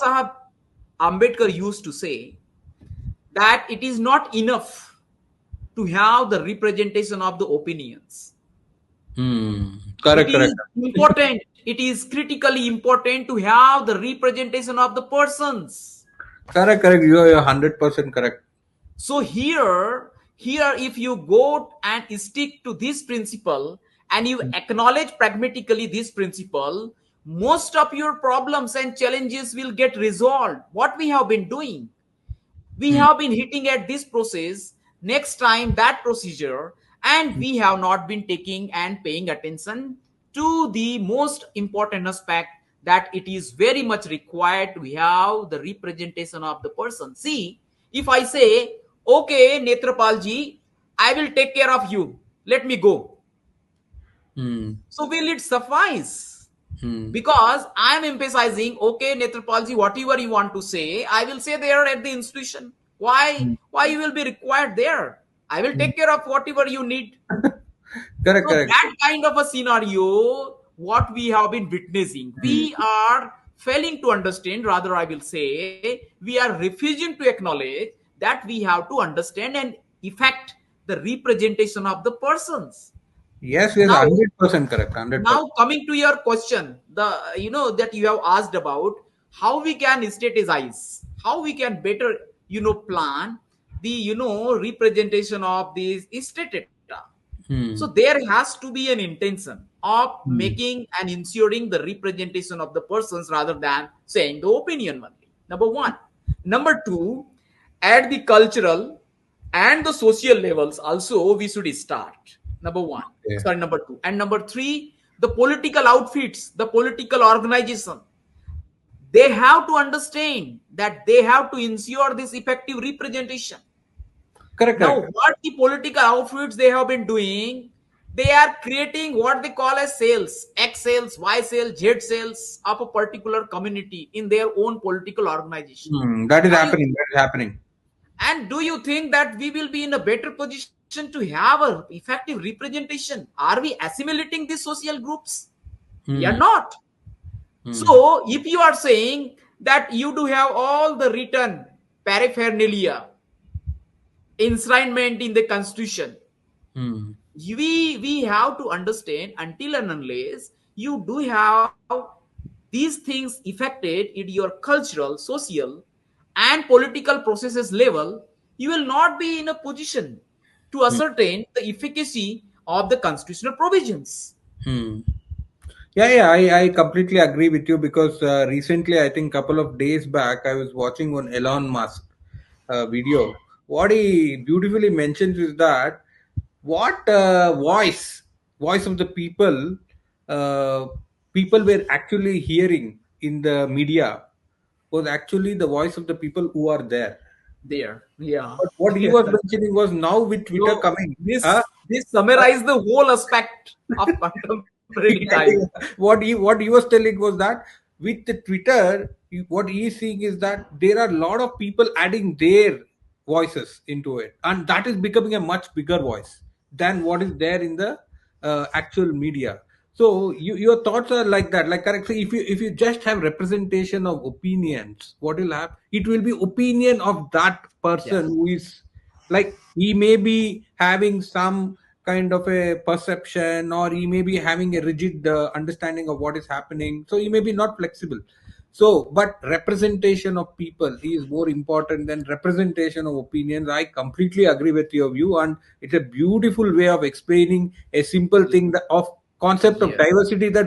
Sahab Ambedkar used to say that it is not enough to have the representation of the opinions. Correct, It is correct. important, it is critically important to have the representation of the persons. Correct, correct. You're 100% correct. So here if you go and stick to this principle and you acknowledge pragmatically this principle, most of your problems and challenges will get resolved. What we have been doing, we Hmm. have been hitting at this process, next time that procedure, and we have not been taking and paying attention to the most important aspect, that it is very much required to have the representation of the person. See, if I say, okay, Netrapal ji, I will take care of you, let me go. Hmm. So will it suffice? Hmm. Because I am emphasizing, okay, Netrapalji, whatever you want to say, I will say there at the institution. Why? Hmm. Why you will be required there? I will Hmm. take care of whatever you need. Correct, So correct. that kind of a scenario, what we have been witnessing, Hmm. we are failing to understand. Rather, I will say, we are refusing to acknowledge that we have to understand and effect the representation of the persons. Yes, yes, Now, 100% correct. 100%. now coming to your question, the that you have asked about how we can strategize, how we can better plan the representation of these state data. So Hmm. there has to be an intention of Hmm. making and ensuring the representation of the persons rather than saying the opinion only. Number one. Number two, at the cultural and the social levels also we should start. Number one. Okay. Sorry, number two. And number three, the political outfits, the political organization, they have to understand that they have to ensure this effective representation. Correct, Now, correct. what the political outfits they have been doing, they are creating what they call as sales, X sales, Y sales, Z sales of a particular community in their own political organization. Hmm. That is And happening. That is happening. do you think that we will be in a better position to have a effective representation? Are we assimilating these social groups? We are Hmm. not. Hmm. So, if you are saying that you do have all the written paraphernalia, enshrinement in the constitution, Hmm. we have to understand, until and unless you do have these things affected in your cultural, social, and political processes level, you will not be in a position to Hmm. ascertain the efficacy of the constitutional provisions. Hmm. Yeah, yeah, I completely agree with you because recently, I think couple of days back, I was watching one Elon Musk video. What he beautifully mentions is that what voice of the uh, people were actually hearing in the media was actually the voice of the people who are there. There, yeah. But what he Yeah. was mentioning was now with Twitter So coming, this summarize the whole aspect of contemporary time. what he was telling was that with the Twitter, what he is seeing is that there are a lot of people adding their voices into it, and that is becoming a much bigger voice than what is there in the actual media. So your thoughts are like that, like correct. So if you just have representation of opinions, what will happen? It will be opinion of that person Yes. who is like he may be having some kind of a perception, or he may be having a rigid understanding of what is happening, so he may be not flexible. So but representation of people is more important than representation of opinions. I completely agree with your view, and it's a beautiful way of explaining a simple thing of concept of Yes. diversity that